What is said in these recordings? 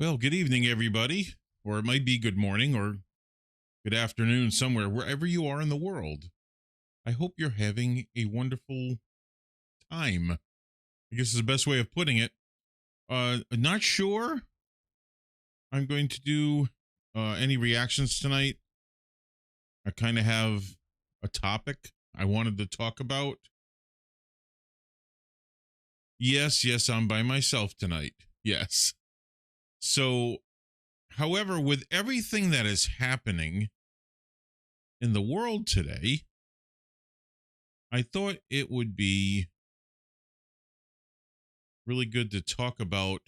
Well, good evening, everybody, or it might be good morning or good afternoon somewhere, wherever you are in the world. I hope you're having a wonderful time. I guess is the best way of putting it. Not sure I'm going to do any reactions tonight. I kind of have a topic I wanted to talk about. Yes, I'm by myself tonight. Yes. So, however, with everything that is happening in the world today, I thought it would be really good to talk about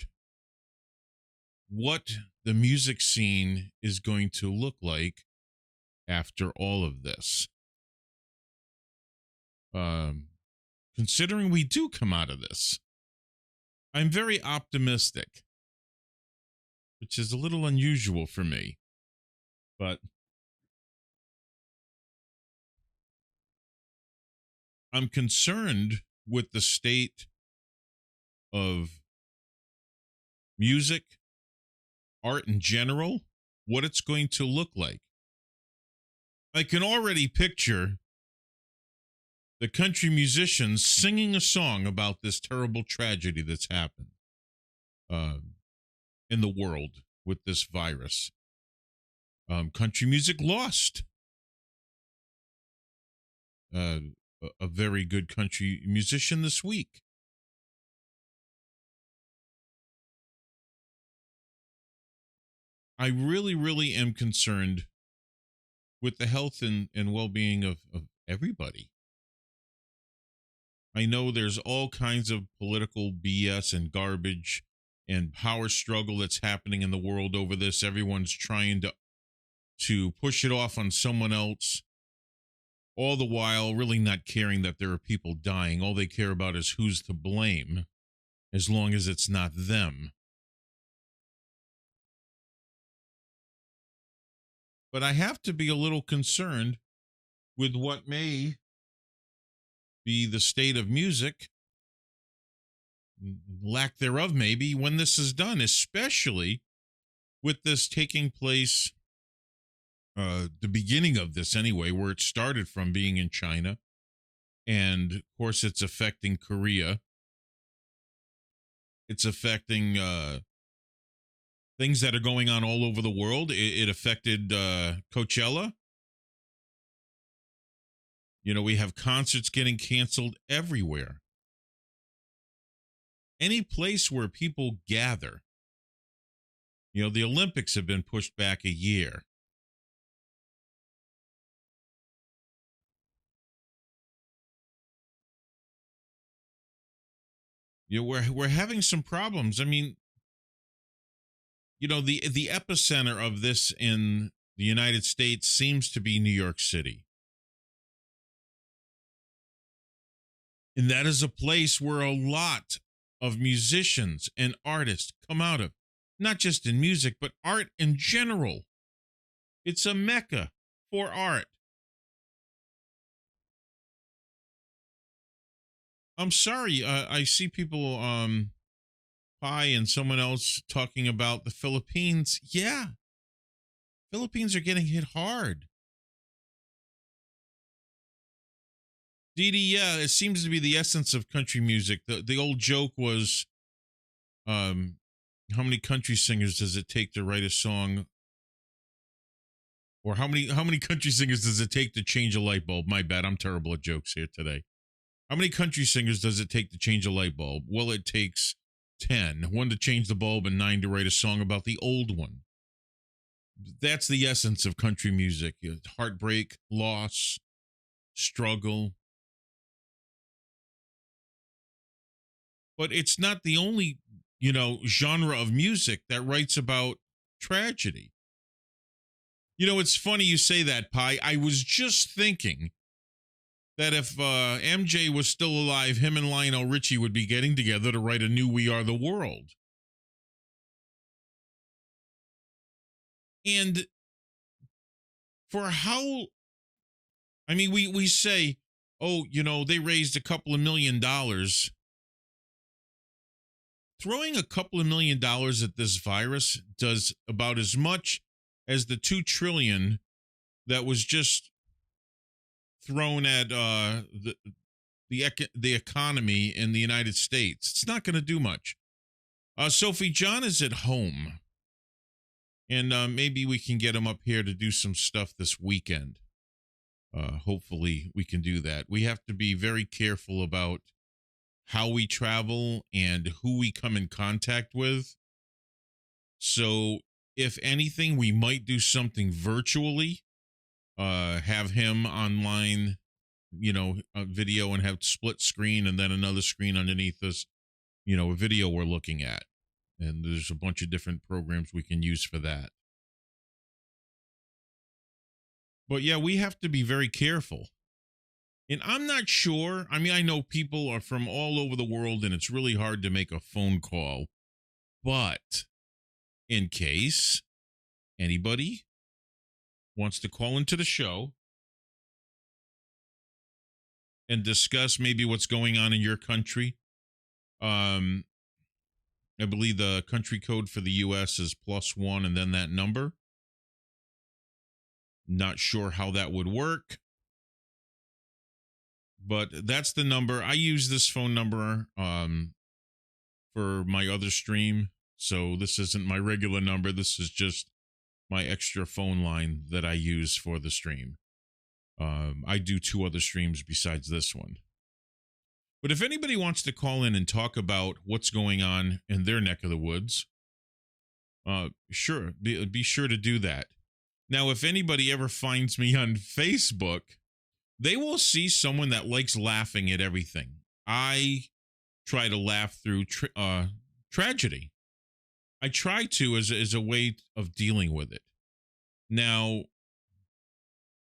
what the music scene is going to look like after all of this. Um, Considering we do come out of this, I'm very optimistic, which is a little unusual for me, but I'm concerned with the state of music, art in general, what it's going to look like. I can already picture the country musicians singing a song about this terrible tragedy that's happened in the world with this virus. Country music lost uh, a very good country musician this week. I really am concerned with the health and well-being of everybody. I know there's all kinds of political BS and garbage and power struggle that's happening in the world over this. Everyone's trying to push it off on someone else, all the while really not caring that there are people dying. All they care about is who's to blame, as long as it's not them. But I have to be a little concerned with what may be the state of music, lack thereof, maybe, when this is done, especially with this taking place, the beginning of this anyway, where it started from being in China. And of course, it's affecting Korea. It's affecting things that are going on all over the world. It affected Coachella. You know, we have concerts getting canceled everywhere. Any place where people gather. You know, the Olympics have been pushed back a year. You know, we're having some problems. I mean, you know, the epicenter of this in the United States seems to be New York City. And that is a place where a lot of musicians and artists come out of, not just in music, but art in general. It's a mecca for art. I'm sorry, I see people, Pi and someone else talking about the Philippines. Yeah, Philippines are getting hit hard. Dee Dee, yeah, it seems to be the essence of country music. The old joke was, um, how many country singers does it take to write a song? Or how many country singers does it take to change a light bulb? My bad, I'm terrible at jokes here today. How many country singers does it take to change a light bulb? Well, it takes 10. One to change the bulb and 9 to write a song about the old one. That's the essence of country music. Heartbreak, loss, struggle. But it's not the only, genre of music that writes about tragedy. You know, it's funny you say that, Pi. I was just thinking that if MJ was still alive, him and Lionel Richie would be getting together to write a new We Are the World. And for how, I mean, we say, oh, they raised a couple of $1 million throwing a couple of $1 million at this virus does about as much as the 2 trillion that was just thrown at the economy in the United States. It's not going to do much. Sophie John is at home, and maybe we can get him up here to do some stuff this weekend. Hopefully we can do that. We have to be very careful about how we travel and who we come in contact with. So if anything, we might do something virtually, have him online, a video, and have split screen and then another screen underneath us, a video we're looking at. And there's a bunch of different programs we can use for that. But yeah, we have to be very careful. And I'm not sure. I mean, I know people are from all over the world and it's really hard to make a phone call. But in case anybody wants to call into the show and discuss maybe what's going on in your country, I believe the country code for the U.S. is +1 and then that number. Not sure how that would work, but that's the number. I use this phone number for my other stream, so this isn't my regular number. This is just my extra phone line that I use for the stream. I do 2 other streams besides this one. But if anybody wants to call in and talk about what's going on in their neck of the woods, sure, be sure to do that. Now, if anybody ever finds me on Facebook, they will see someone that likes laughing at everything. I try to laugh through tragedy. I try to as a way of dealing with it. Now,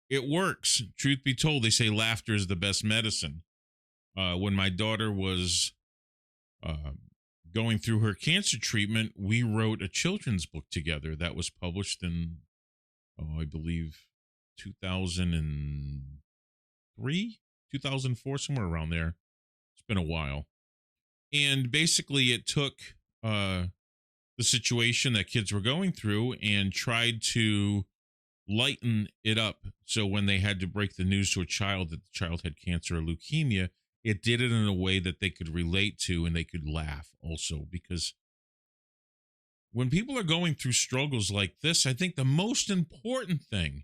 it works. Truth be told, they say laughter is the best medicine. When my daughter was going through her cancer treatment, we wrote a children's book together that was published in, I believe, 2003, 2004, somewhere around there. It's been a while. And basically it took the situation that kids were going through and tried to lighten it up. So when they had to break the news to a child that the child had cancer or leukemia, it did it in a way that they could relate to and they could laugh also. Because when people are going through struggles like this, I think the most important thing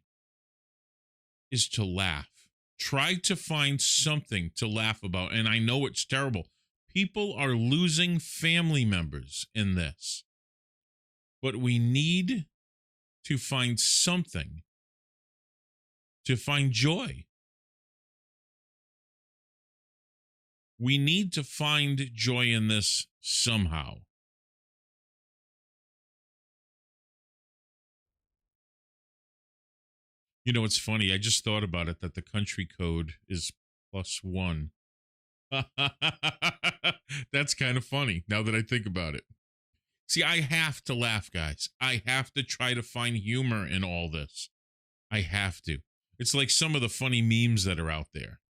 is to laugh. Try to find something to laugh about. And I know it's terrible. People are losing family members in this. But we need to find something to find joy. We need to find joy in this somehow. It's funny. I just thought about it that the country code is +1. That's kind of funny now that I think about it. See, I have to laugh, guys. I have to try to find humor in all this. I have to. It's like some of the funny memes that are out there.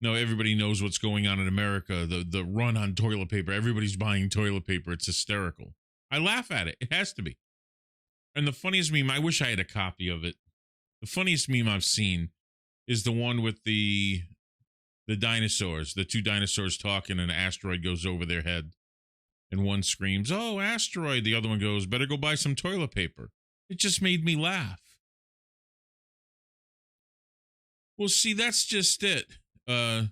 No, everybody knows what's going on in America. The run on toilet paper. Everybody's buying toilet paper. It's hysterical. I laugh at it. It has to be. And the funniest meme, I wish I had a copy of it. The funniest meme I've seen is the one with the dinosaurs, the 2 dinosaurs talking, and an asteroid goes over their head. And one screams, "Oh, asteroid." The other one goes, "Better go buy some toilet paper." It just made me laugh. Well, see, that's just it. Oh,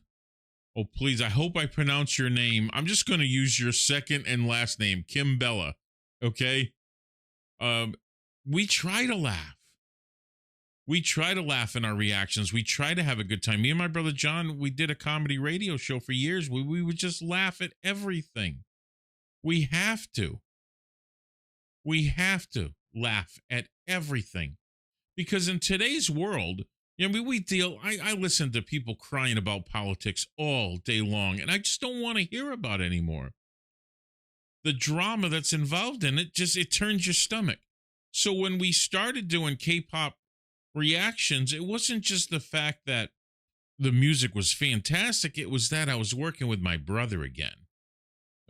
please, I hope I pronounce your name. I'm just going to use your second and last name, Kim Bella. Okay? We try to laugh. We try to laugh in our reactions. We try to have a good time. Me and my brother John, we did a comedy radio show for years. We would just laugh at everything. We have to. We have to laugh at everything. Because in today's world, I listen to people crying about politics all day long, and I just don't want to hear about it anymore. The drama that's involved in it, it turns your stomach. So when we started doing K-pop reactions, it wasn't just the fact that the music was fantastic. It was that I was working with my brother again.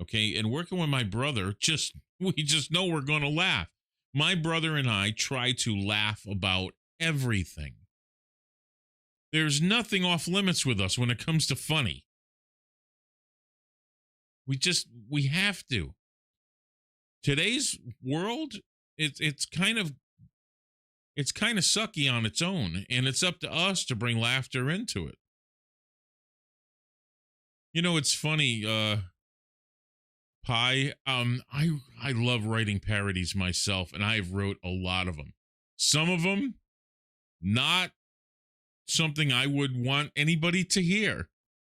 Okay. And working with my brother, we just know we're going to laugh. My brother and I try to laugh about everything. There's nothing off limits with us when it comes to funny. We have to. Today's world, it's kind of sucky on its own, and it's up to us to bring laughter into it. You know, it's funny, Pie. I love writing parodies myself, and I've wrote a lot of them. Some of them not something I would want anybody to hear,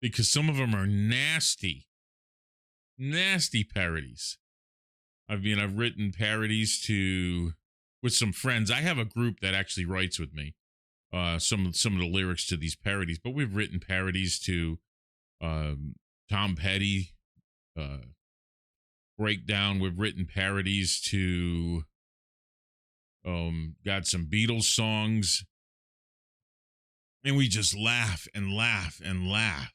because some of them are nasty parodies. I've written parodies with some friends. I have a group that actually writes with me some of the lyrics to these parodies, but we've written parodies to Tom Petty Breakdown. We've written parodies to got some Beatles songs, and we just laugh and laugh and laugh.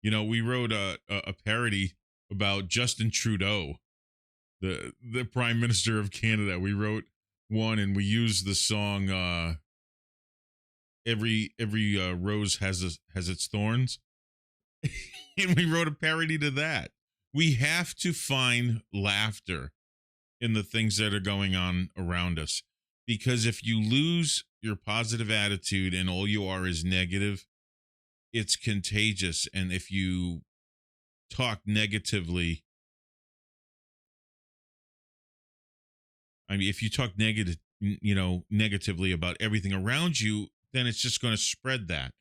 You know, we wrote a parody about Justin Trudeau, the Prime Minister of Canada. We wrote one, and we used the song every rose has its thorns. And we wrote a parody to that. We have to find laughter in the things that are going on around us, because if you lose your positive attitude and all you are is negative, it's contagious. And if you talk negatively, if you talk negatively about everything around you, then it's just going to spread that.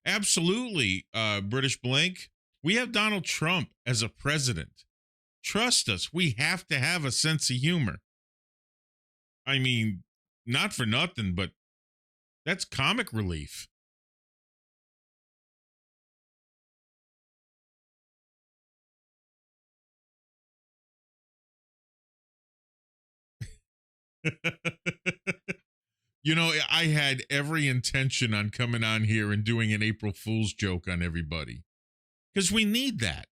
Absolutely, British Blank. We have Donald Trump as a president. Trust us, we have to have a sense of humor. I mean, not for nothing, but that's comic relief. You know, I had every intention on coming on here and doing an April Fool's joke on everybody, because we need that.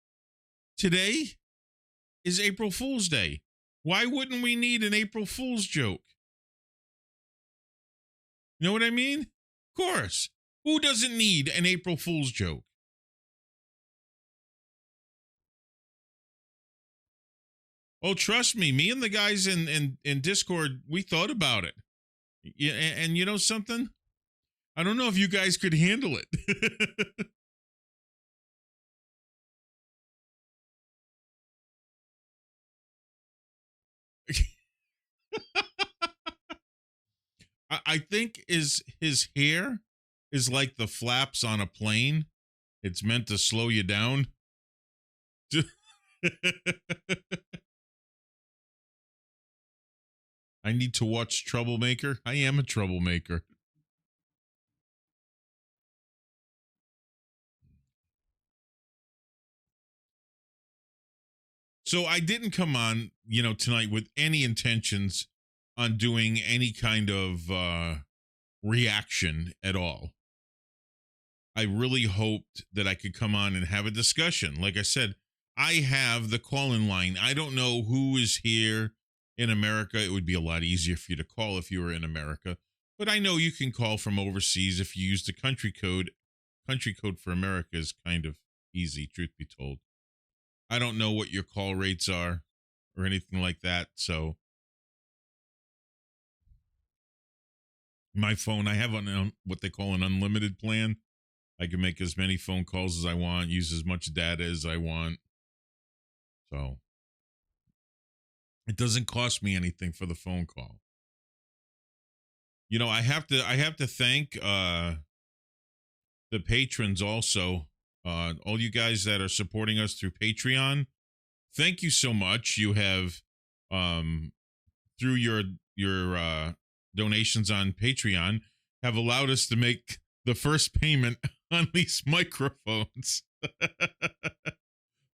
Today is April Fool's Day. Why wouldn't we need an April Fool's joke? You know what I mean? Of course. Who doesn't need an April Fool's joke? Oh, trust me and the guys in Discord, we thought about it. Yeah, and you know something? I don't know if you guys could handle it. I think his hair is like the flaps on a plane. It's meant to slow you down. I need to watch Troublemaker. I am a troublemaker. So I didn't come on, tonight with any intentions on doing any kind of reaction at all. I really hoped that I could come on and have a discussion. Like I said, I have the call-in line. I don't know who is here in America. It would be a lot easier for you to call if you were in America. But I know you can call from overseas if you use the country code. Country code for America is kind of easy, truth be told. I don't know what your call rates are or anything like that. So my phone, I have what they call an unlimited plan. I can make as many phone calls as I want, use as much data as I want. So it doesn't cost me anything for the phone call. You know, I have to thank the patrons also. All you guys that are supporting us through Patreon, thank you so much. You have through your donations on Patreon have allowed us to make the first payment on these microphones.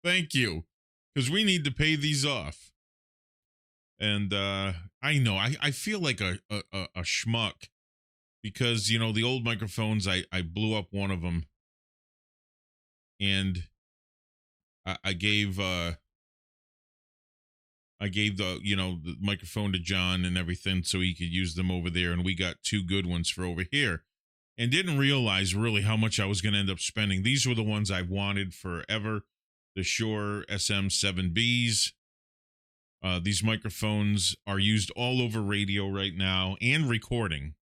Thank you, because we need to pay these off. And I know I feel like a schmuck, because the old microphones, I blew up one of them, and I gave the microphone to John and everything so he could use them over there, and we got two good ones for over here, and didn't realize really how much I was going to end up spending. These were the ones I wanted forever, the Shure SM7Bs. These microphones are used all over radio right now and recording.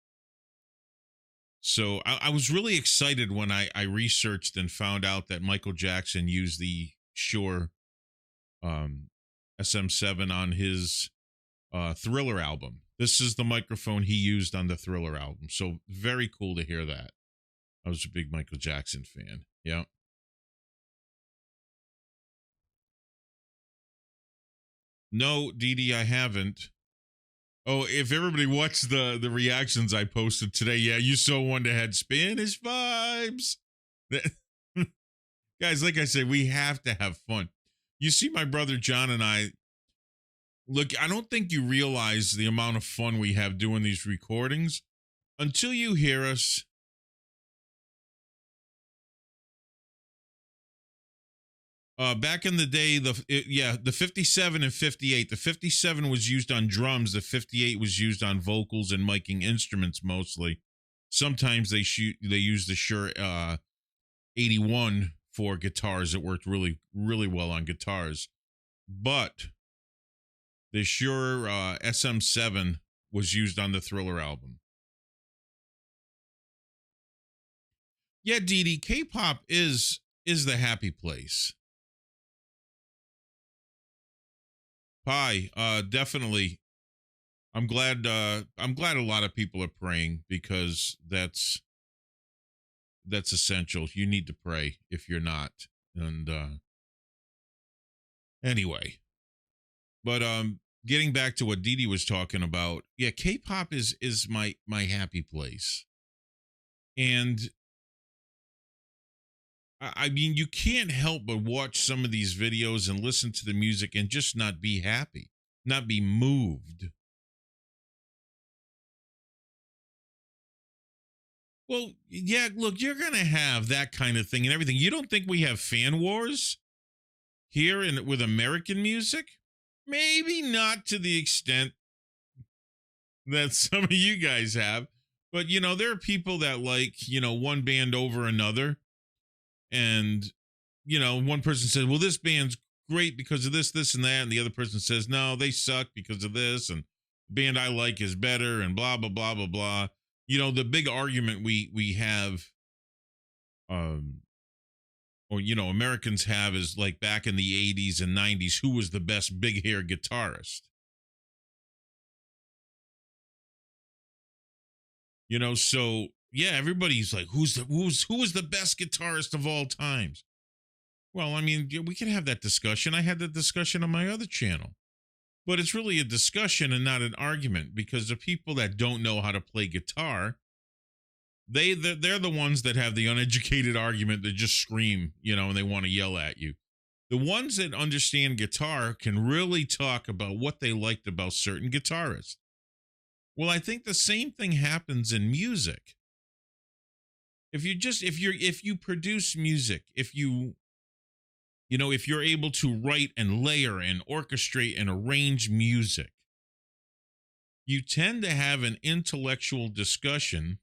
So I was really excited when I researched and found out that Michael Jackson used the Shure SM7 on his Thriller album. This is the microphone he used on the Thriller album. So very cool to hear that. I was a big Michael Jackson fan. Yeah. No, Dee Dee, I haven't. Oh, if everybody watched the reactions I posted today, yeah, you saw one that had Spanish vibes. Guys, like I said, we have to have fun. You see my brother John and I, look, I don't think you realize the amount of fun we have doing these recordings until you hear us. Back in the day, the 57 and 58. The 57 was used on drums. The 58 was used on vocals and miking instruments mostly. Sometimes they use the Shure 81 for guitars. It worked really, really well on guitars. But the Shure SM7 was used on the Thriller album. Yeah, Dee Dee, K-pop is the happy place. Pie, definitely. I'm glad a lot of people are praying, because that's essential. You need to pray if you're not. And anyway. But getting back to what Dee Dee was talking about, yeah, K-pop is my happy place. And I mean, you can't help but watch some of these videos and listen to the music and just not be happy, not be moved. Well, yeah, look, you're going to have that kind of thing and everything. You don't think we have fan wars here with American music? Maybe not to the extent that some of you guys have. But, there are people that like, one band over another. And, one person says, well, this band's great because of this, this, and that. And the other person says, no, they suck because of this. And the band I like is better, and blah, blah, blah, blah, blah. The big argument we have, Americans have is like back in the 80s and 90s, who was the best big hair guitarist? So yeah, everybody's like, who was the best guitarist of all times? Well, I mean, we can have that discussion. I had that discussion on my other channel. But it's really a discussion and not an argument, because the people that don't know how to play guitar, they're the ones that have the uneducated argument that just scream, and they want to yell at you. The ones that understand guitar can really talk about what they liked about certain guitarists. Well, I think the same thing happens in music. If you produce music, if you're able to write and layer and orchestrate and arrange music, you tend to have an intellectual discussion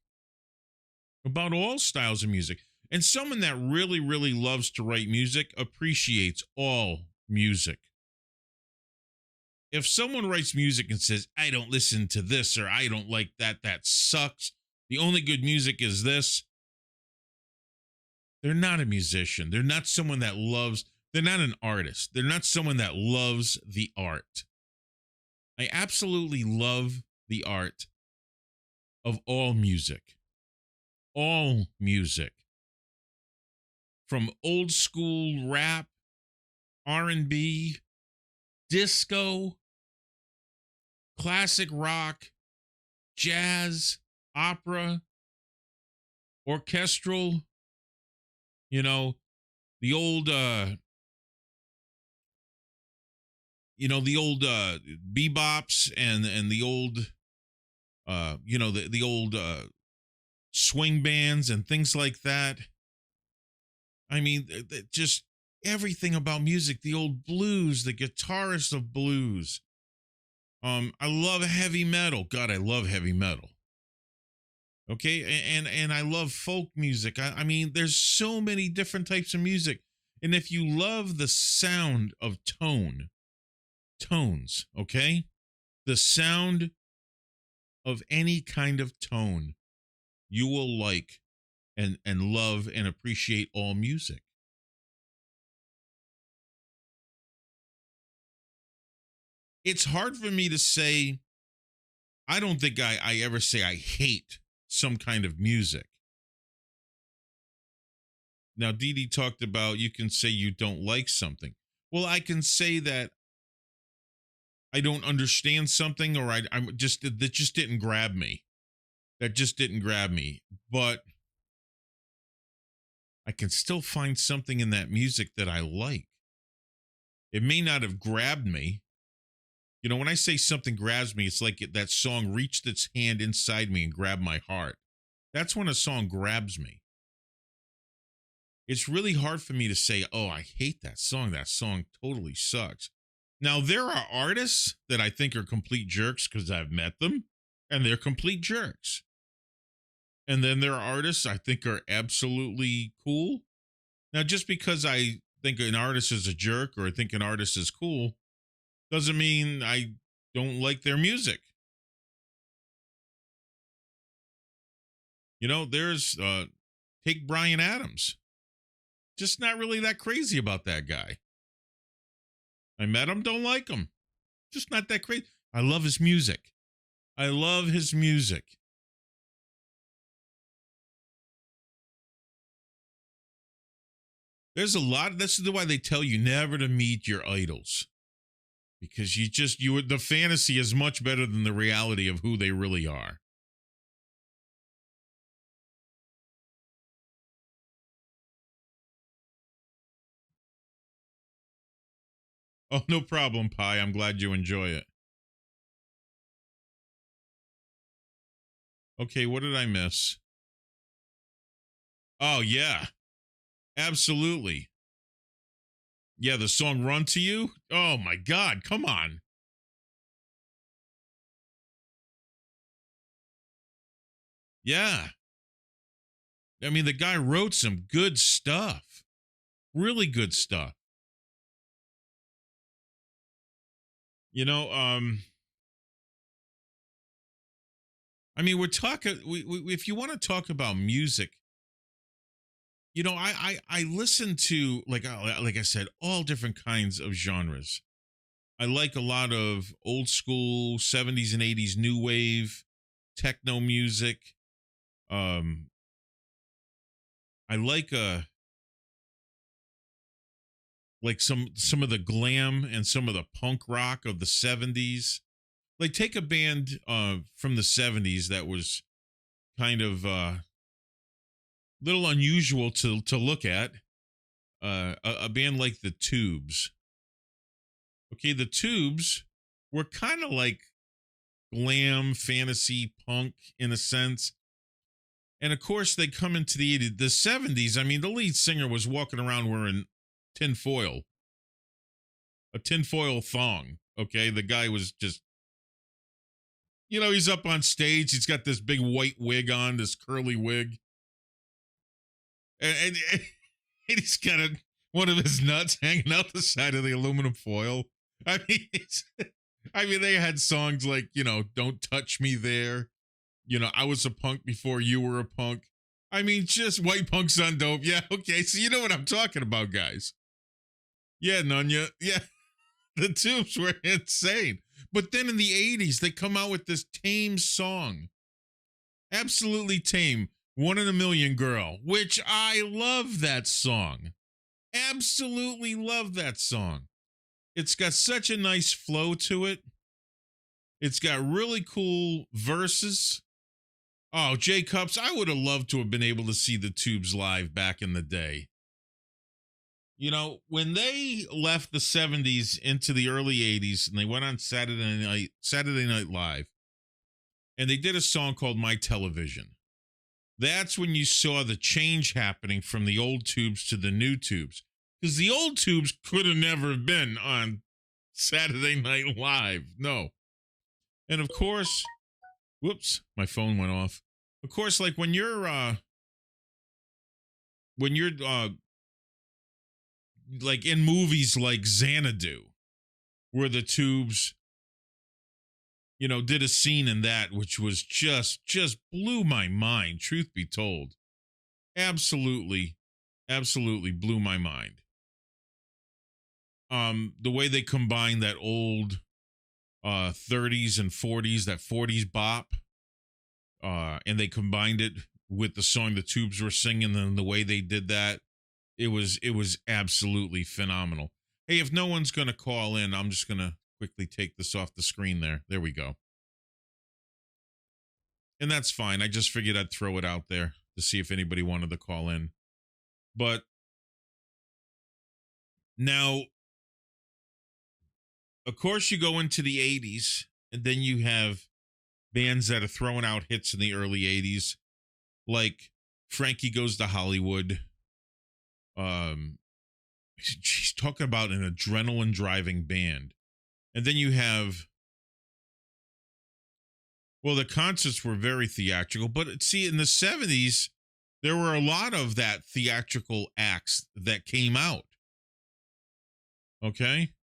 about all styles of music. And someone that really, really loves to write music appreciates all music. If someone writes music and says, I don't listen to this, or I don't like that, that sucks, the only good music is this, they're not a musician. They're not someone that loves, they're not an artist. They're not someone that loves the art. I absolutely love the art of all music. All music. From old school rap, R&B, disco, classic rock, jazz, opera, orchestral, the old bebops and the old the old swing bands and things like that. I mean, just everything about music, the old blues, the guitarist of blues. I love heavy metal. God, I love heavy metal. Okay, and I love folk music. I mean, there's so many different types of music. And if you love the sound of tones, okay? The sound of any kind of tone, you will like and love and appreciate all music. It's hard for me to say. I don't think I ever say I hate some kind of music. Now, Dee Dee talked about you can say you don't like something. Well, I can say that I don't understand something, or I'm just that just didn't grab me. That just didn't grab me. But I can still find something in that music that I like. It may not have grabbed me. You know, when I say something grabs me, it's like that song reached its hand inside me and grabbed my heart. That's when a song grabs me. It's really hard for me to say, oh, I hate that song. That song totally sucks. Now, there are artists that I think are complete jerks because I've met them, and they're complete jerks. And then there are artists I think are absolutely cool. Now, just because I think an artist is a jerk or I think an artist is cool doesn't mean I don't like their music. You know, there's take Bryan Adams. Just not really that crazy about that guy. I met him, don't like him. Just not that crazy. I love his music. I love his music. There's a lot. This is why they tell you never to meet your idols. Because the fantasy is much better than the reality of who they really are. Oh, no problem, Pi. I'm glad you enjoy it. Okay, what did I miss? Oh, yeah. Absolutely. Yeah, the song Run to You. Oh, my God. Come on. Yeah. I mean, the guy wrote some good stuff. Really good stuff. You know, I mean, we're talking. If you want to talk about music, you know, I listen to like I said, all different kinds of genres. I like a lot of old school 70s and 80s new wave techno music. Um, I like some of the glam and some of the punk rock of the 70s. Like take a band from the 70s that was kind of little unusual to look at. A band like the Tubes. Okay, the Tubes were kind of like glam fantasy punk in a sense. And of course, they come into the 70s. I mean, the lead singer was walking around wearing a tinfoil thong. Okay, the guy was just, you know, he's up on stage. He's got this big white wig on, this curly wig, and he's got one of his nuts hanging out the side of the aluminum foil. I mean, they had songs like, you know, "Don't Touch Me There." You know, "I Was a Punk Before You Were a Punk." I mean, just white punks on dope. Yeah, okay. So you know what I'm talking about, guys. Yeah, Nunya. Yeah, the Tubes were insane. But then in the 80s, they come out with this tame song. Absolutely tame. "One in a Million Girl," which I love that song. Absolutely love that song. It's got such a nice flow to it. It's got really cool verses. Oh, Jay Cups, I would have loved to have been able to see the Tubes live back in the day. You know, when they left the 70s into the early 80s and they went on Saturday Night Live, and they did a song called "My Television." That's when you saw the change happening from the old Tubes to the new Tubes. Because the old Tubes could have never been on Saturday Night Live. No. And of course, whoops, my phone went off. Of course, like when you're like in movies like Xanadu, where the Tubes, did a scene in that which was just blew my mind, truth be told. Absolutely blew my mind. The way they combined that old 30s and 40s, that 40s bop, and they combined it with the song the Tubes were singing, and the way they did that, it was absolutely phenomenal. Hey, if no one's going to call in, I'm just going to quickly take this off the screen there. There we go. And that's fine. I just figured I'd throw it out there to see if anybody wanted to call in. But now, of course, you go into the 80s, and then you have bands that are throwing out hits in the early 80s, like Frankie Goes to Hollywood. She's talking about an adrenaline driving band. And then you have, well, the concerts were very theatrical, but see, in the 70s, there were a lot of that theatrical acts that came out. Okay?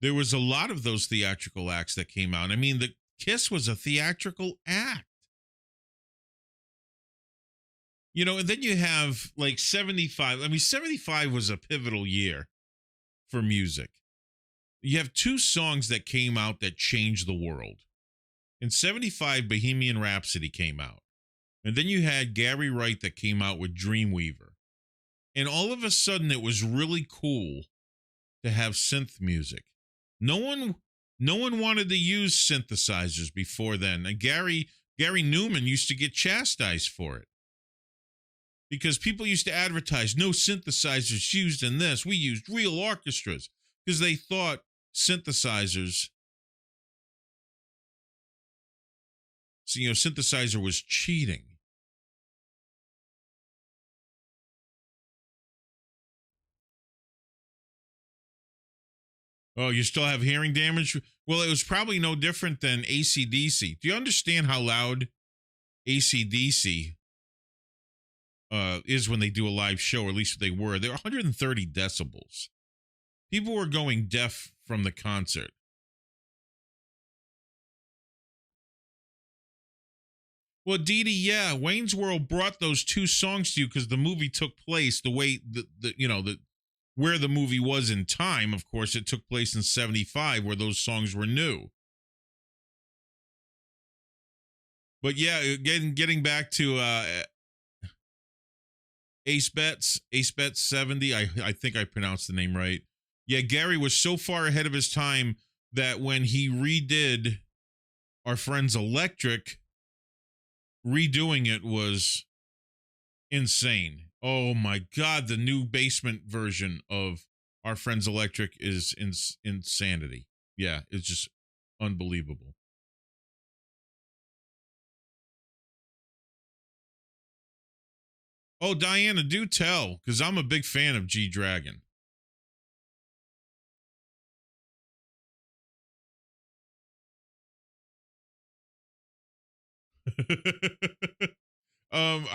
There was a lot of those theatrical acts that came out. I mean, the Kiss was a theatrical act. And then you have like 75. I mean, 75 was a pivotal year for music. You have two songs that came out that changed the world. In 75, Bohemian Rhapsody came out. And then you had Gary Wright that came out with Dreamweaver. And all of a sudden, it was really cool to have synth music. No one wanted to use synthesizers before then. And Gary Newman used to get chastised for it, because people used to advertise, no synthesizers used in this. We used real orchestras, because they thought synthesizers, synthesizer was cheating. Oh, you still have hearing damage? Well, it was probably no different than AC/DC. Do you understand how loud AC/DC is when they do a live show, or at least they were? They're 130 decibels. People were going deaf from the concert. Well, Dee Dee, yeah, Wayne's World brought those two songs to you because the movie took place the way where the movie was in time. Of course, it took place in 75, where those songs were new. But yeah, getting back to Ace Betts 70, I think I pronounced the name right. Yeah, Gary was so far ahead of his time that when he redid Our Friends Electric, redoing it was insane. Oh my God, the new basement version of Our Friends Electric is insanity. Yeah, it's just unbelievable. Oh, Diana, do tell, because I'm a big fan of G Dragon.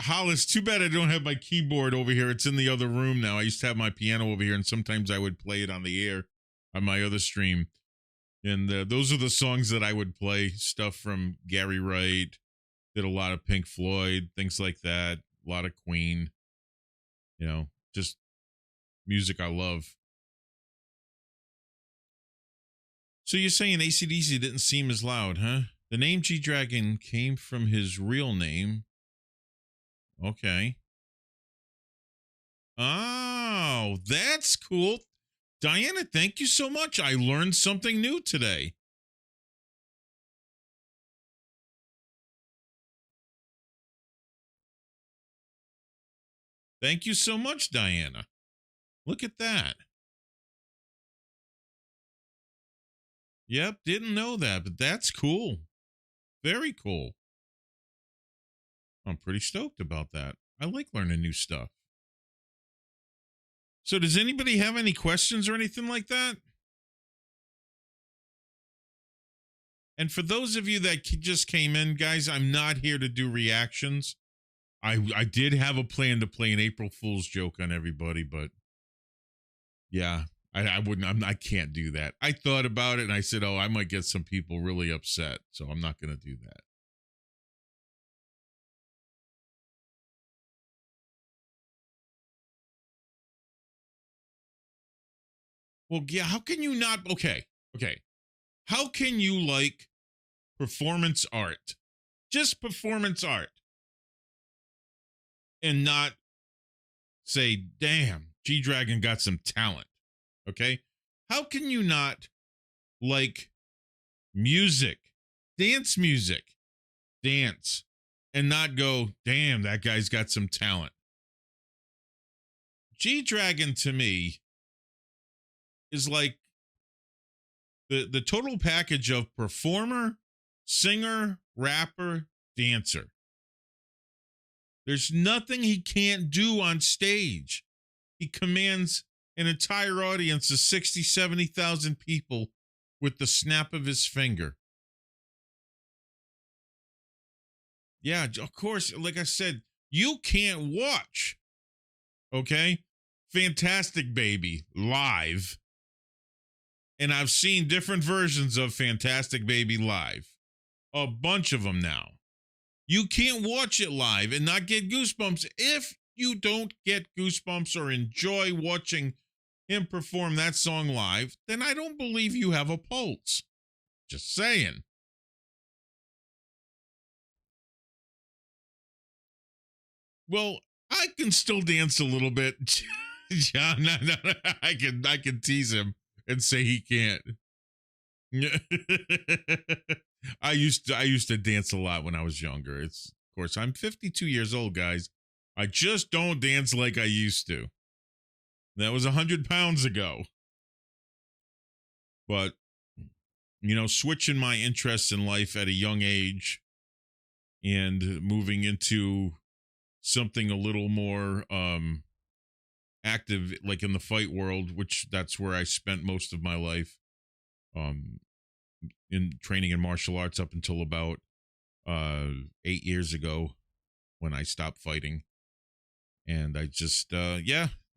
Hollis, too bad I don't have my keyboard over here. It's in the other room now. I used to have my piano over here, and sometimes I would play it on the air on my other stream. And those are the songs that I would play. Stuff from Gary Wright, did a lot of Pink Floyd, things like that. A lot of Queen. Just music I love. So you're saying AC/DC didn't seem as loud, huh? The name G Dragon came from his real name. Okay. Oh, that's cool. Diana, thank you so much. I learned something new today. Thank you so much, Diana. Look at that. Yep, didn't know that, but that's cool. Very cool. I'm pretty stoked about that. I like learning new stuff. So does anybody have any questions or anything like that? And for those of you that just came in, guys, I'm not here to do reactions. I did have a plan to play an April Fool's joke on everybody, but yeah, I wouldn't. I can't do that. I thought about it and I said, oh, I might get some people really upset, so I'm not going to do that. Well, yeah, how can you not? Okay. How can you like performance art, just performance art, and not say, damn, G Dragon got some talent? Okay. How can you not like music, dance, dance, and not go, damn, that guy's got some talent? G Dragon to me is like the total package of performer, singer, rapper, dancer. There's nothing he can't do on stage. He commands an entire audience of 60, 70,000 people with the snap of his finger. Yeah, of course, like I said, you can't watch, okay, Fantastic Baby live. And I've seen different versions of Fantastic Baby live. A bunch of them now. You can't watch it live and not get goosebumps. If you don't get goosebumps or enjoy watching him perform that song live, then I don't believe you have a pulse. Just saying. Well, I can still dance a little bit. John, no, I can tease him and say he can't. I used to dance a lot when I was younger. It's, of course, I'm 52 years old, guys. I just don't dance like I used to. That was 100 pounds ago. But, switching my interests in life at a young age and moving into something a little more active, like in the fight world, which that's where I spent most of my life, in training in martial arts up until about 8 years ago when I stopped fighting. And I just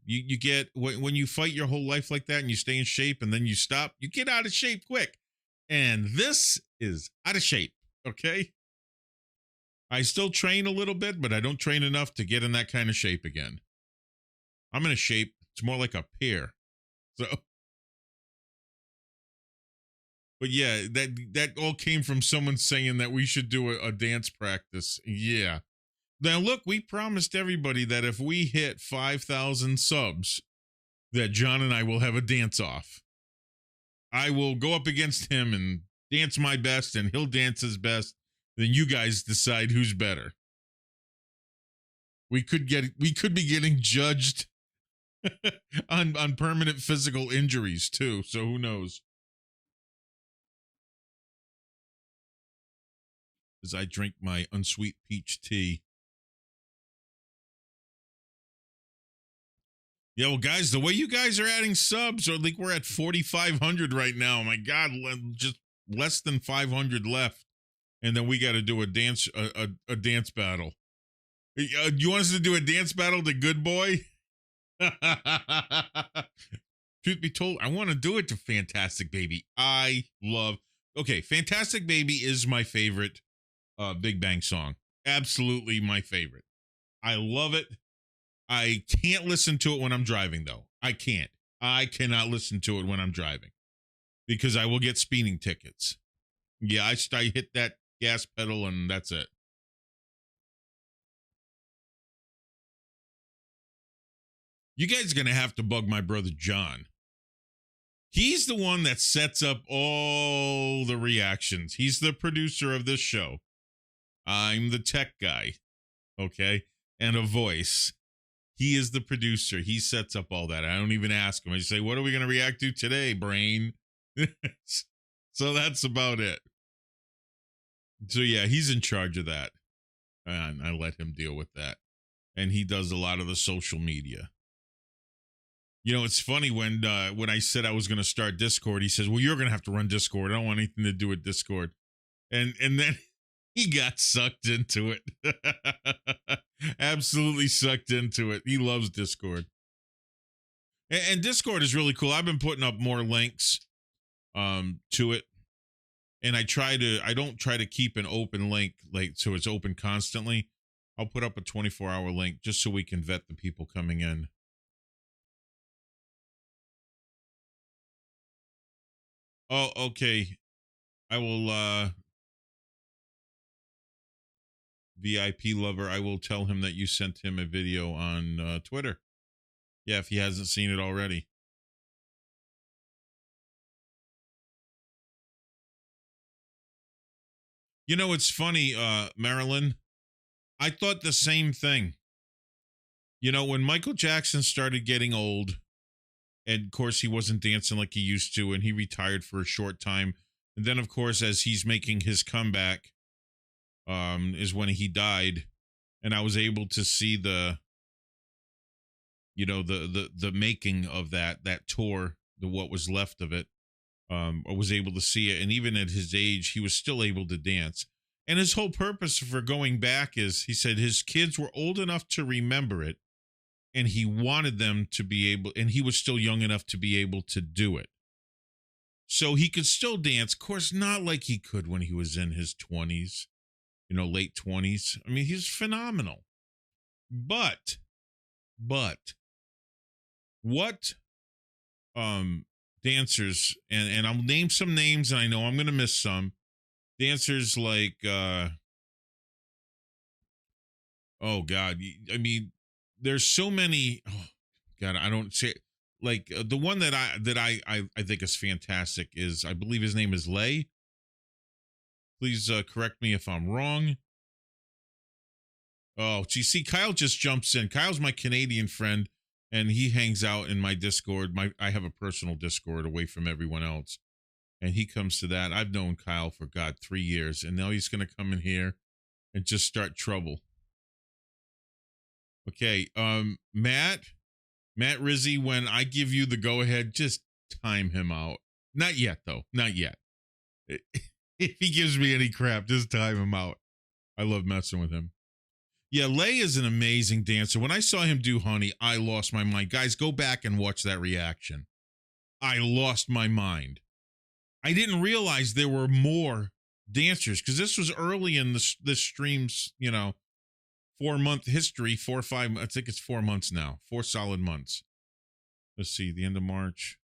you get when you fight your whole life like that and you stay in shape and then you stop, you get out of shape quick. And this is out of shape. Okay, I still train a little bit, but I don't train enough to get in that kind of shape again. I'm in a shape, it's more like a pear. So, but yeah, that all came from someone saying that we should do a dance practice. Yeah. Now look, we promised everybody that if we hit 5,000 subs, that John and I will have a dance off. I will go up against him and dance my best, and he'll dance his best. Then you guys decide who's better. We could be getting judged on permanent physical injuries too. So who knows? As I drink my unsweet peach tea. Yeah, well, guys, the way you guys are adding subs, or like we're at 4,500 right now. My God, just less than 500 left, and then we got to do a dance battle. You want us to do a dance battle to Good Boy? Truth be told, I want to do it to Fantastic Baby. Okay, Fantastic Baby is my favorite Big Bang song. Absolutely my favorite. I love it. I can't listen to it when I'm driving, though. I cannot listen to it when I'm driving because I will get speeding tickets. Yeah, I hit that gas pedal and that's it. You guys are going to have to bug my brother John. He's the one that sets up all the reactions. He's the producer of this show. I'm the tech guy, okay? And a voice. He is the producer. He sets up all that. I don't even ask him. I just say, what are we going to react to today, brain? So that's about it. So yeah, he's in charge of that. And I let him deal with that. And he does a lot of the social media. You know, it's funny when I said I was going to start Discord, he says, "Well, you're going to have to run Discord. I don't want anything to do with Discord." And then he got sucked into it. Absolutely sucked into it. He loves Discord. And Discord is really cool. I've been putting up more links to it. And I don't try to keep an open link like so it's open constantly. I'll put up a 24-hour link just so we can vet the people coming in. Oh, okay. I will VIP lover, I will tell him that you sent him a video on Twitter. Yeah, if he hasn't seen it already. You know, it's funny, Marilyn. I thought the same thing. You know, when Michael Jackson started getting old, and of course he wasn't dancing like he used to, and he retired for a short time. And then, of course, as he's making his comeback, is when he died. And I was able to see the, you know, the making of that tour, the what was left of it. I was able to see it, and even at his age, he was still able to dance. And his whole purpose for going back is, he said his kids were old enough to remember it, and he wanted them to be able, and he was still young enough to be able to do it. So he could still dance, of course, not like he could when he was in his 20s, you know, late 20s. I mean, he's phenomenal. But what dancers, and I'll name some names, and I know I'm gonna miss some dancers like oh god, I mean, there's so many. Oh god, I don't say like the one that I think is fantastic is, I believe his name is Lay. Please correct me if I'm wrong. Oh, you see, Kyle just jumps in. Kyle's my Canadian friend, and he hangs out in my Discord. I have a personal Discord away from everyone else, and he comes to that. I've known Kyle for God 3 years, and now he's gonna come in here and just start trouble. Okay, Matt Rizzi, when I give you the go ahead, just time him out. Not yet, though. Not yet. If he gives me any crap, just time him out. I love messing with him. Yeah, Lay is an amazing dancer. When I saw him do Honey, I lost my mind. Guys, go back and watch that reaction. I lost my mind. I didn't realize there were more dancers, because this was early in this stream's, you know, 4-month history, 4 or 5, I think it's 4 months now, 4 solid months. Let's see, the end of March.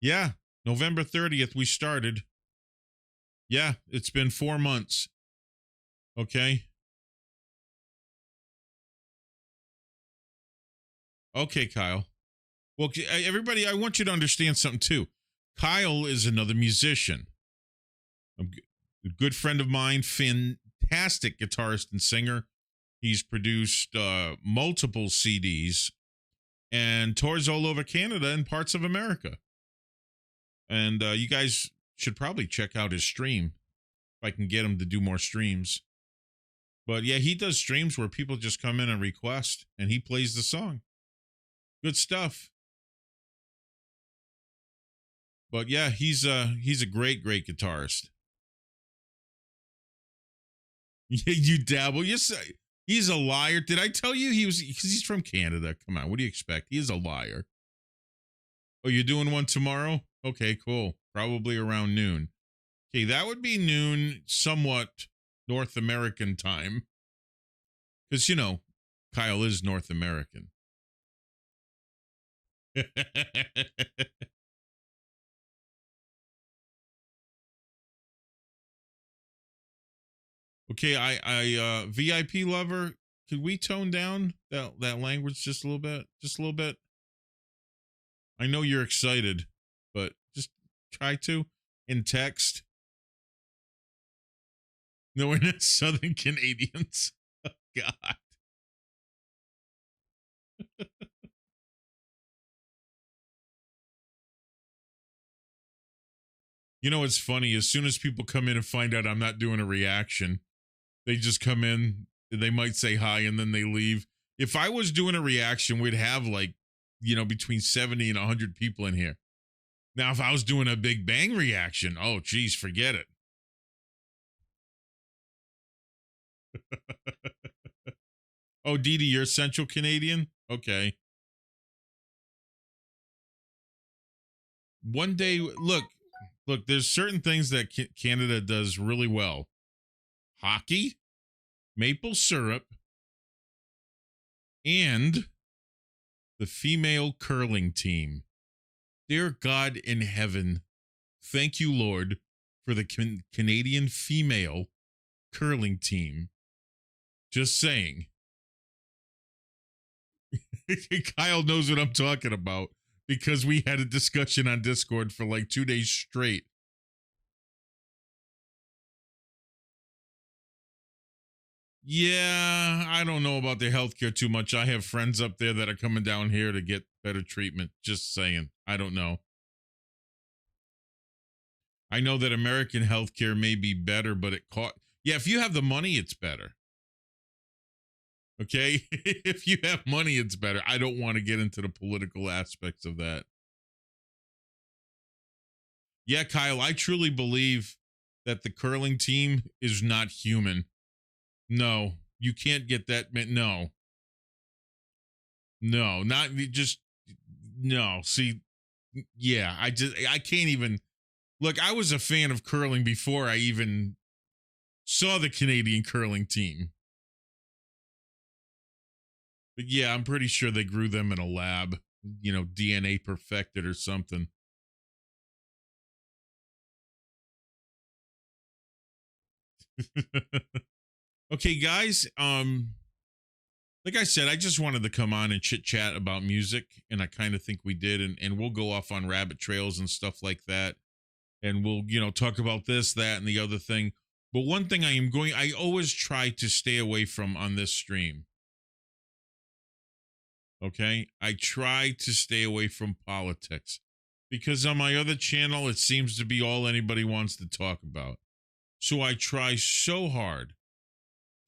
Yeah, November 30th, we started. Yeah, it's been 4 months. Okay. Okay, Kyle. Well, everybody, I want you to understand something too. Kyle is another musician. A good friend of mine, fantastic guitarist and singer. He's produced multiple CDs and tours all over Canada and parts of America. And you guys should probably check out his stream if I can get him to do more streams. But yeah, he does streams where people just come in and request, and he plays the song. Good stuff. But yeah, he's a great guitarist. You dabble. Yes, he's a liar. Did I tell you he was? Because he's from Canada. Come on, what do you expect? He is a liar. Oh, you're doing one tomorrow? Okay, cool. Probably around noon. Okay, that would be noon, somewhat North American time. Because, you know, Kyle is North American. Okay, I VIP lover, could we tone down that language just a little bit? Just a little bit. I know you're excited, but just try to in text. No, we're not Southern Canadians. Oh, God. You know, it's funny. As soon as people come in and find out I'm not doing a reaction, they just come in. They might say hi and then they leave. If I was doing a reaction, we'd have like between 70 and 100 people in here. Now, if I was doing a Big Bang reaction, oh, geez, forget it. Oh, Dee Dee, you're Central Canadian? Okay. One day, look, there's certain things that Canada does really well. Hockey, maple syrup, and the female curling team. Dear God in heaven, thank you, Lord, for the Canadian female curling team. Just saying. Kyle knows what I'm talking about because we had a discussion on Discord for like 2 days straight. Yeah, I don't know about the healthcare too much. I have friends up there that are coming down here to get better treatment. Just saying. I don't know. I know that American healthcare may be better, but yeah, if you have the money, it's better. Okay? If you have money, it's better. I don't want to get into the political aspects of that. Yeah, Kyle, I truly believe that the curling team is not human. No, you can't get that. No, not just no. See, yeah, I can't even look. I was a fan of curling before I even saw the Canadian curling team. But yeah, I'm pretty sure they grew them in a lab, DNA perfected or something. Okay, guys, like I said, I just wanted to come on and chit chat about music, and I kind of think we did, and we'll go off on rabbit trails and stuff like that, and we'll talk about this, that, and the other thing. But one thing I always try to stay away from on this stream. Okay, I try to stay away from politics because on my other channel it seems to be all anybody wants to talk about. So I try so hard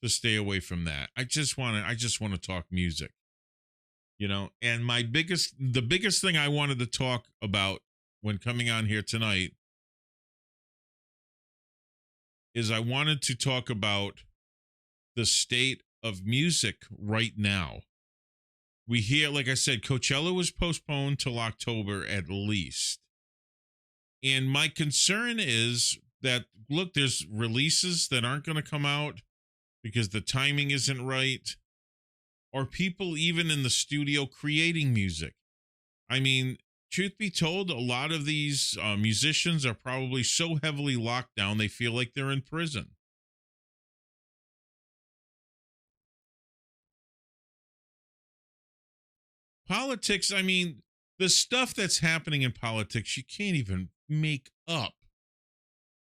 to stay away from that. I just want to talk music. And the biggest thing I wanted to talk about when coming on here tonight is I wanted to talk about the state of music right now. We hear, like I said, Coachella was postponed till October at least. And my concern is that, look, there's releases that aren't going to come out because the timing isn't right. Or people even in the studio creating music. I mean, truth be told, a lot of these musicians are probably so heavily locked down, they feel like they're in prison. Politics, I mean, the stuff that's happening in politics, you can't even make up.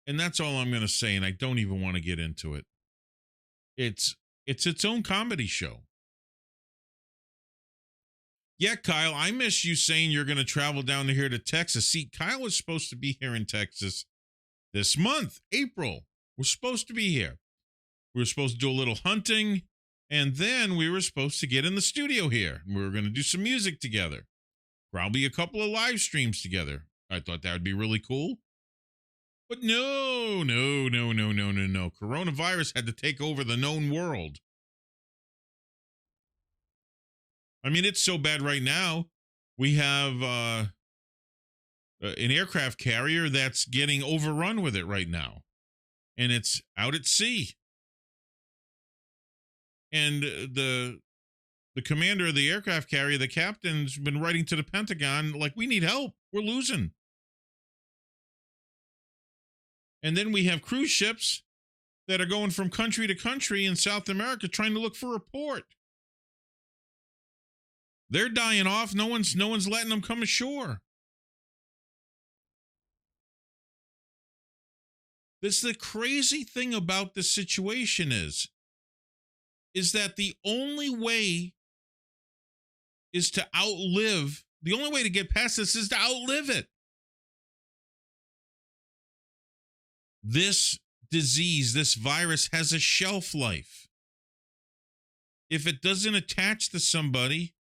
And that's all I'm going to say, and I don't even want to get into it. It's its own comedy show. Yeah, Kyle, I miss you saying you're going to travel down to here to Texas. See, Kyle was supposed to be here in Texas this month, April. We're supposed to be here. We were supposed to do a little hunting, and then we were supposed to get in the studio here. We were going to do some music together. Probably a couple of live streams together. I thought that would be really cool. But no. Coronavirus had to take over the known world. I mean, it's so bad right now. We have an aircraft carrier that's getting overrun with it right now. And it's out at sea. And the commander of the aircraft carrier, the captain's been writing to the Pentagon like, we need help. We're losing. And then we have cruise ships that are going from country to country in South America trying to look for a port. They're dying off. No one's letting them come ashore. The crazy thing about this situation is that the only way to get past this is to outlive it. This disease, this virus has a shelf life. If it doesn't attach to somebody,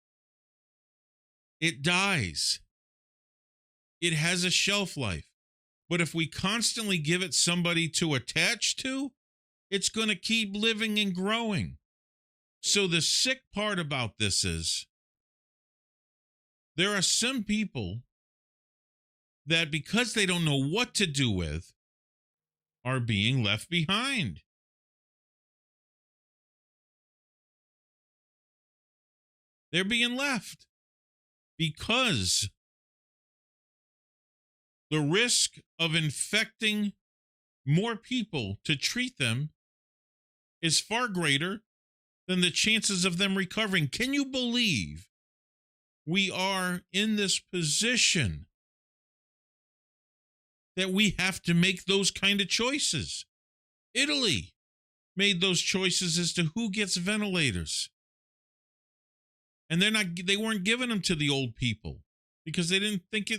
it dies. It has a shelf life. But if we constantly give it somebody to attach to, it's going to keep living and growing. So the sick part about this is there are some people that, because they don't know what to do with, are being left behind. They're being left because the risk of infecting more people to treat them is far greater than the chances of them recovering. Can you believe we are in this position that we have to make those kind of choices? Italy made those choices as to who gets ventilators. And they weren't giving them to the old people because they didn't think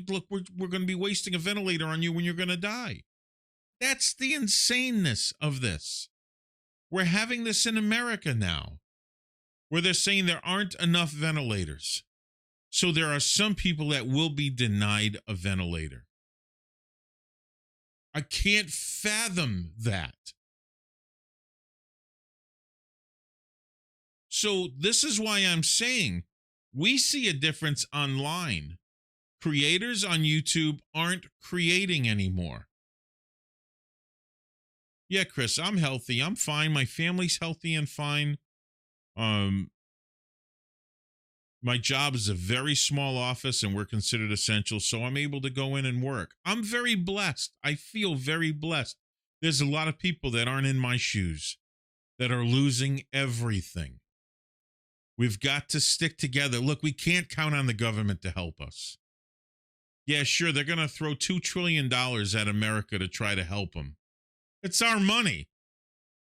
look, we're going to be wasting a ventilator on you when you're going to die. That's the insaneness of this. We're having this in America now, where they're saying there aren't enough ventilators. So there are some people that will be denied a ventilator. I can't fathom that. So this is why I'm saying we see a difference online. Creators on YouTube aren't creating anymore. Yeah, Chris, I'm healthy. I'm fine. My family's healthy and fine. My job is a very small office and we're considered essential, so I'm able to go in and work. I'm very blessed. I feel very blessed. There's a lot of people that aren't in my shoes that are losing everything. We've got to stick together. Look, we can't count on the government to help us. Yeah, sure, they're going to throw $2 trillion at America to try to help them. It's our money.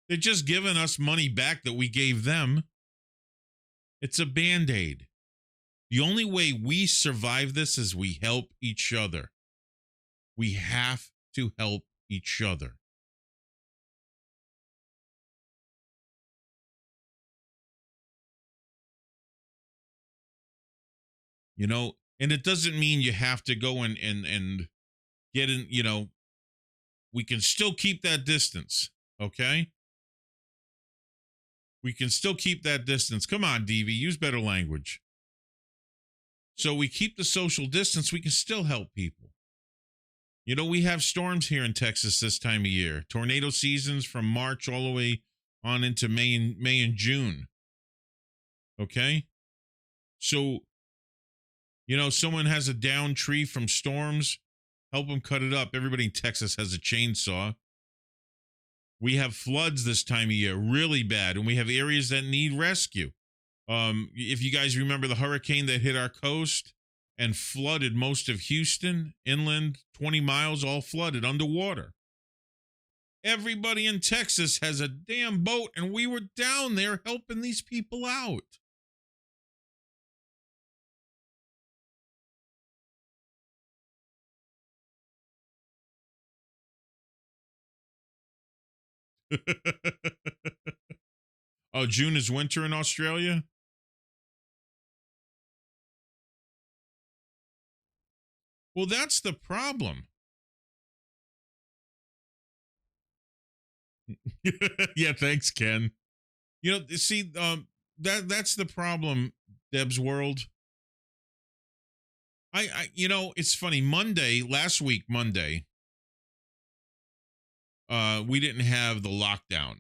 They're just giving us money back that we gave them. It's a Band-Aid. The only way we survive this is we help each other. We have to help each other. You know, and it doesn't mean you have to go and get in, you know, we can still keep that distance, okay? We can still keep that distance. Come on, DV, use better language. So we keep the social distance, we can still help people. You know, we have storms here in Texas this time of year. Tornado seasons from March all the way on into May and June. Okay? So, you know, someone has a downed tree from storms, help them cut it up. Everybody in Texas has a chainsaw. We have floods this time of year, really bad, and we have areas that need rescue. If you guys remember the hurricane that hit our coast and flooded most of Houston, inland, 20 miles, all flooded underwater. Everybody in Texas has a damn boat, and we were down there helping these people out. Oh, June is winter in Australia? Well, that's the problem. Yeah, thanks, Ken. You know, see, that's the problem, Deb's World. You know, it's funny. Last week, Monday, we didn't have the lockdown.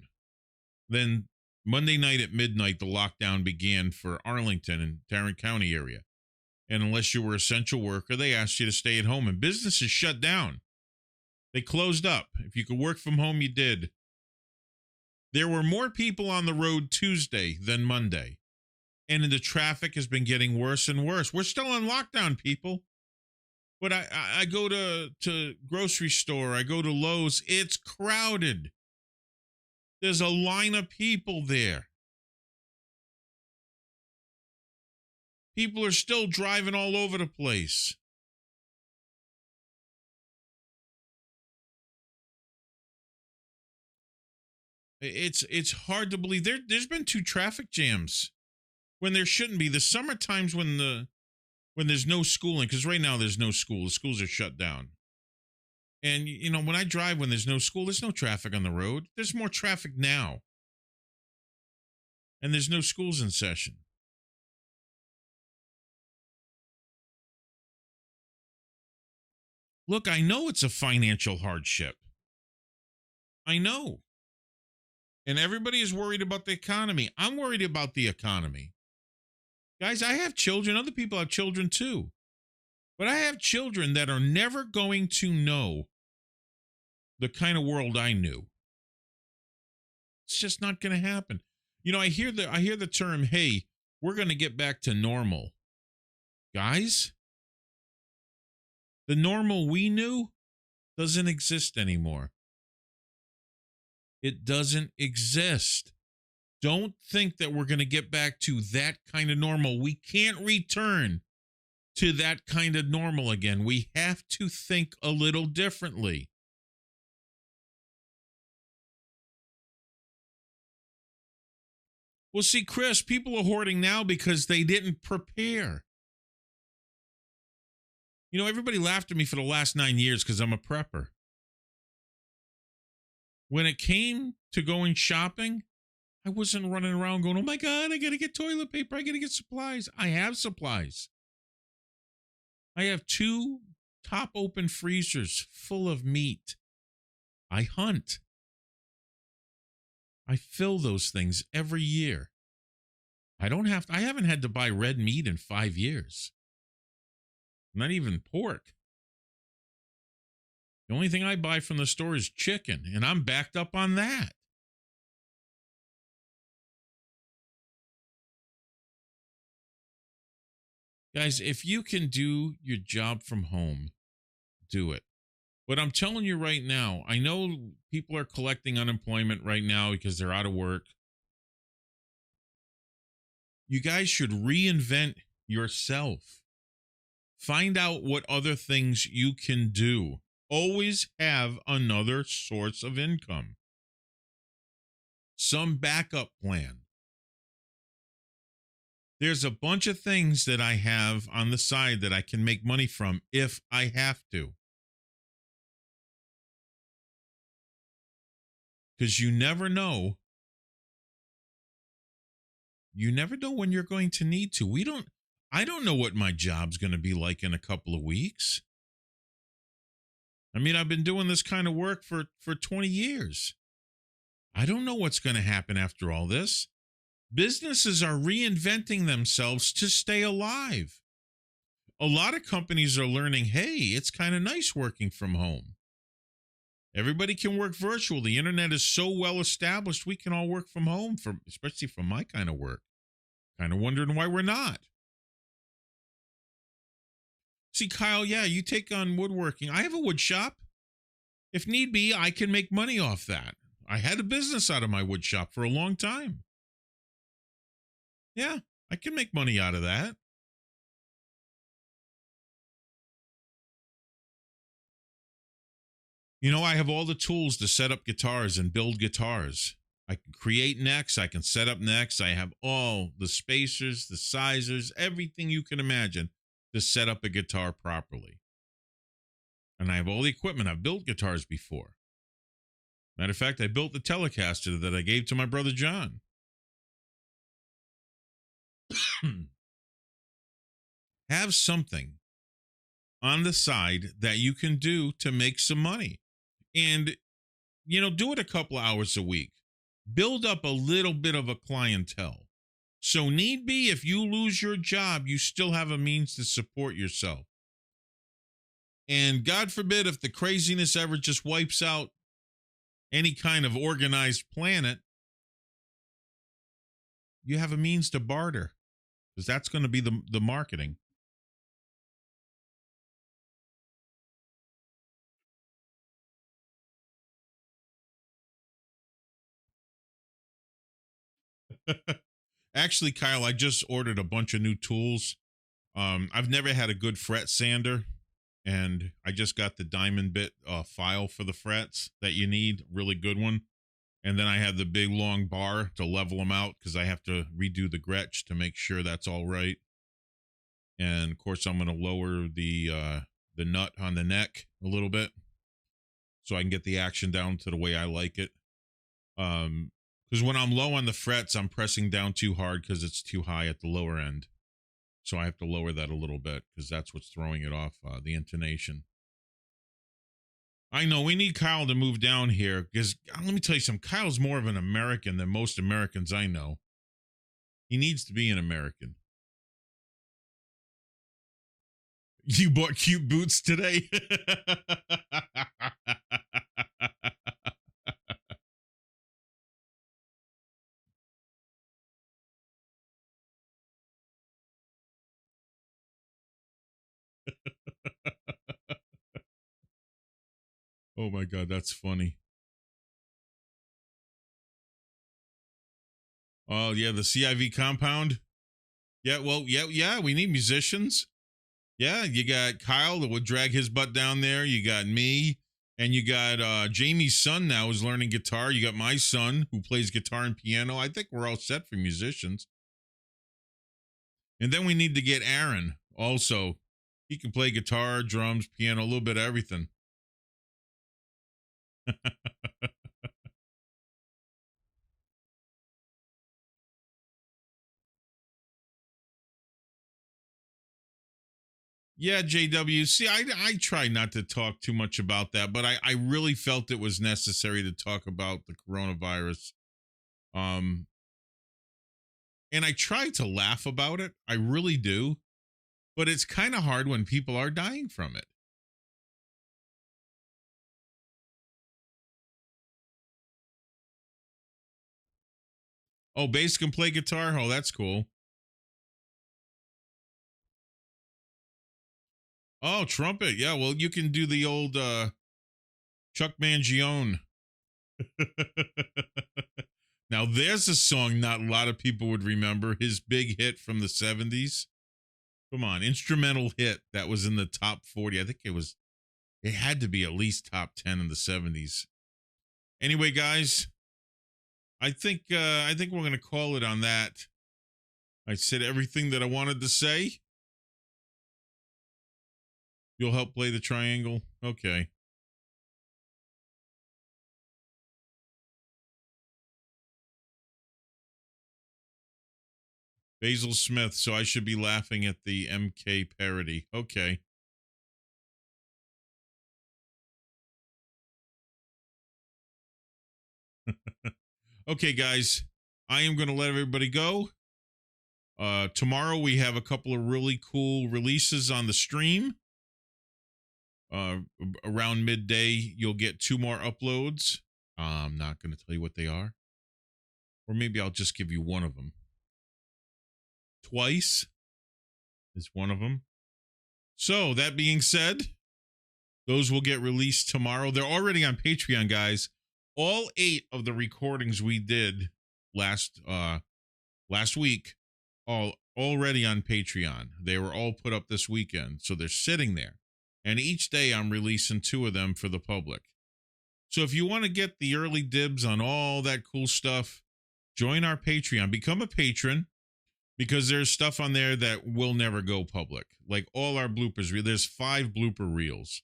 Then Monday night at midnight, the lockdown began for Arlington and Tarrant County area. And unless you were an essential worker, they asked you to stay at home, and businesses shut down. They closed up. If you could work from home, you did. There were more people on the road Tuesday than Monday. And the traffic has been getting worse and worse. We're still on lockdown, people. But I go to grocery store. I go to Lowe's. It's crowded. There's a line of people there. People are still driving all over the place. It's hard to believe. There's been 2 traffic jams when there shouldn't be. The summer times when when there's no schooling, because right now there's no school. The schools are shut down. And, when I drive when there's no school, there's no traffic on the road. There's more traffic now. And there's no schools in session. Look, I know it's a financial hardship. I know. And everybody is worried about the economy. I'm worried about the economy. Guys, I have children. Other people have children too. But I have children that are never going to know the kind of world I knew. It's just not going to happen. I hear the term, hey, we're going to get back to normal. Guys, the normal we knew doesn't exist anymore. It doesn't exist. Don't think that we're going to get back to that kind of normal. We can't return to that kind of normal again. We have to think a little differently. Well, see, Chris, people are hoarding now because they didn't prepare. Everybody laughed at me for the last 9 years because I'm a prepper. When it came to going shopping, I wasn't running around going, oh my God, I got to get toilet paper. I got to get supplies. I have supplies. I have 2 top open freezers full of meat. I hunt. I fill those things every year. I haven't had to buy red meat in 5 years. Not even pork. The only thing I buy from the store is chicken, and I'm backed up on that. Guys, if you can do your job from home, do it. But I'm telling you right now, I know people are collecting unemployment right now because they're out of work. You guys should reinvent yourself. Find out what other things you can do. Always have another source of income. Some backup plan. There's a bunch of things that I have on the side that I can make money from if I have to. Because you never know. You never know when you're going to need to. I don't know what my job's going to be like in a couple of weeks. I mean, I've been doing this kind of work for 20 years. I don't know what's going to happen after all this. Businesses are reinventing themselves to stay alive. A lot of companies are learning, hey, it's kind of nice working from home. Everybody can work virtual. The internet is so well established, we can all work from home, especially from my kind of work. Kind of wondering why we're not. See, Kyle, yeah, you take on woodworking. I have a wood shop. If need be, I can make money off that. I had a business out of my wood shop for a long time. Yeah, I can make money out of that. I have all the tools to set up guitars and build guitars. I can create necks. I can set up necks. I have all the spacers, the sizers, everything you can imagine to set up a guitar properly. And I have all the equipment. I've built guitars before. Matter of fact, I built the Telecaster that I gave to my brother John. Have something on the side that you can do to make some money. And, do it a couple hours a week. Build up a little bit of a clientele. So need be, if you lose your job, you still have a means to support yourself. And God forbid if the craziness ever just wipes out any kind of organized planet, you have a means to barter. Because that's going to be the marketing. Actually, Kyle, I just ordered a bunch of new tools. I've never had a good fret sander, and I just got the diamond bit file for the frets that you need, really good one. And then I have the big long bar to level them out because I have to redo the Gretsch to make sure that's all right. And of course, I'm going to lower the nut on the neck a little bit so I can get the action down to the way I like it. Because when I'm low on the frets, I'm pressing down too hard because it's too high at the lower end. So I have to lower that a little bit because that's what's throwing it off, the intonation. I know we need Kyle to move down here because let me tell you something. Kyle's more of an American than most Americans I know. He needs to be an American. You bought cute boots today? Oh my God, that's funny. Oh yeah, the CIV compound. Yeah, well, yeah, we need musicians. Yeah, you got Kyle that would drag his butt down there. You got me, and you got Jamie's son now is learning guitar. You got my son who plays guitar and piano. I think we're all set for musicians. And then we need to get Aaron also. He can play guitar, drums, piano, a little bit of everything. Yeah, JW. See, I try not to talk too much about that, but I really felt it was necessary to talk about the coronavirus. And I try to laugh about it. I really do. But it's kind of hard when people are dying from it. Oh, bass can play guitar? Oh, that's cool. Oh, trumpet. Yeah, well, you can do the old Chuck Mangione. Now, there's a song not a lot of people would remember. His big hit from the 70s. Come on, instrumental hit that was in the top 40. I think it had to be at least top 10 in the 70s. Anyway, guys, I think we're going to call it on that. I said everything that I wanted to say. You'll help play the triangle? Okay. Basil Smith, so I should be laughing at the MK parody. Okay. Okay, guys. I am going to let everybody go. Tomorrow we have a couple of really cool releases on the stream. Around midday, you'll get 2 more uploads. I'm not going to tell you what they are. Or maybe I'll just give you one of them. Twice is one of them. So, that being said, those will get released tomorrow. They're already on Patreon, guys. All 8 of the recordings we did last week, all already on Patreon. They were all put up this weekend, so they're sitting there. And each day I'm releasing 2 of them for the public. So if you want to get the early dibs on all that cool stuff, join our Patreon. Become a patron, because there's stuff on there that will never go public. Like all our bloopers. There's 5 blooper reels.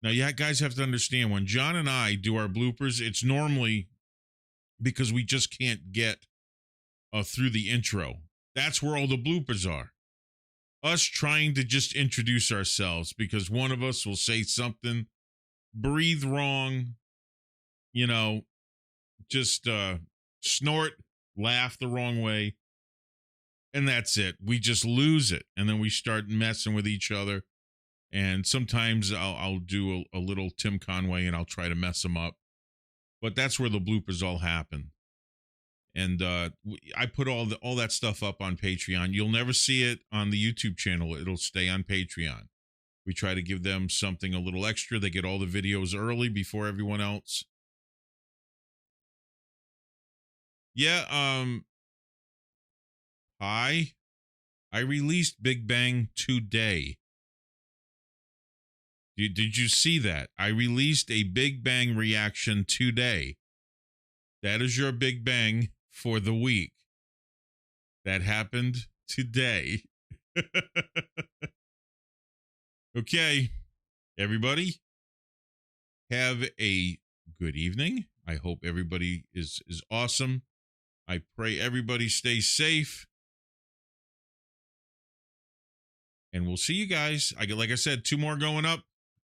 Now, you guys have to understand, when John and I do our bloopers, it's normally because we just can't get through the intro. That's where all the bloopers are. Us trying to just introduce ourselves because one of us will say something, breathe wrong, just snort, laugh the wrong way, and that's it. We just lose it, and then we start messing with each other. And sometimes I'll do a little Tim Conway, and I'll try to mess him up. But that's where the bloopers all happen. And I put all that stuff up on Patreon. You'll never see it on the YouTube channel. It'll stay on Patreon. We try to give them something a little extra. They get all the videos early before everyone else. Yeah, I released Big Bang today. Did you see that? I released a Big Bang reaction today. That is your Big Bang for the week. That happened today. Okay, everybody, have a good evening. I hope everybody is awesome. I pray everybody stays safe. And we'll see you guys. Like I said, 2 more going up.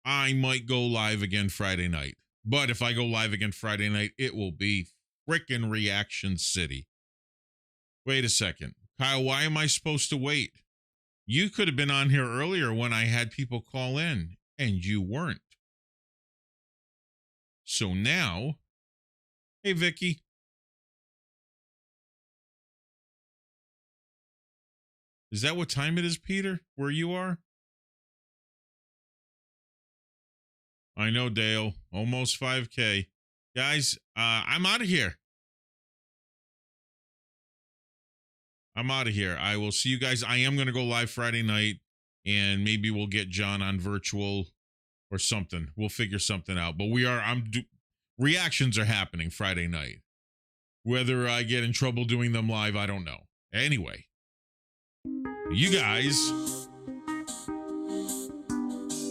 I might go live again Friday night. But if I go live again Friday night, it will be frickin' Reaction City. Wait a second. Kyle, why am I supposed to wait? You could have been on here earlier when I had people call in, and you weren't. So now, hey, Vicky. Is that what time it is, Peter, where you are? I know, Dale. Almost 5K. Guys, I'm out of here. I'm out of here. I will see you guys. I am going to go live Friday night, and maybe we'll get John on virtual or something. We'll figure something out. But reactions are happening Friday night. Whether I get in trouble doing them live, I don't know. Anyway, you guys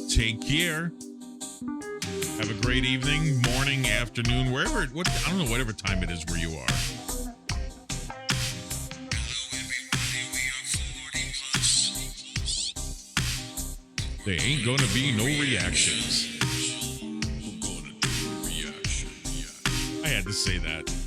take care. Have a great evening, morning, afternoon, wherever. I don't know, whatever time it is where you are. There ain't gonna be no reactions. I had to say that.